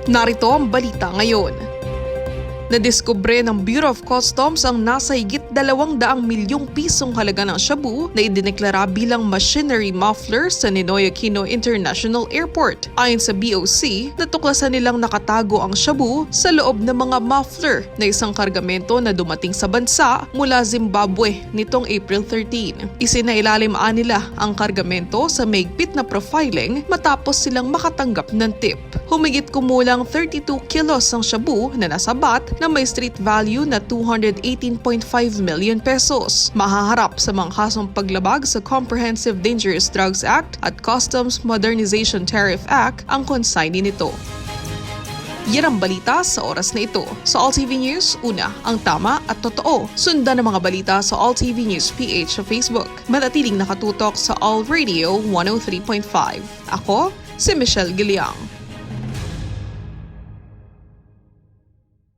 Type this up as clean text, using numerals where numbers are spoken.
Narito ang balita ngayon. Nadiskubre ng Bureau of Customs ang nasa higit 200 milyong pisong halaga ng shabu na idineklara bilang machinery muffler sa Ninoy Aquino International Airport. Ayon sa BOC, natuklasan nilang nakatago ang shabu sa loob ng mga muffler na isang kargamento na dumating sa bansa mula Zimbabwe nitong April 13. Isinailalim-an nila ang kargamento sa mahigpit na profiling matapos silang makatanggap ng tip. Humigit kumulang 32 kilos ang shabu na nasabat na may street value na 218.5 million pesos. Mahaharap sa mga kasong paglabag sa Comprehensive Dangerous Drugs Act at Customs Modernization Tariff Act ang consignee nito. Yan ang balita sa oras na ito. Sa All TV News, una, ang tama at totoo. Sundan ang mga balita sa All TV News PH sa Facebook. Manatiling nakatutok sa All Radio 103.5. Ako, si Michelle Giliang.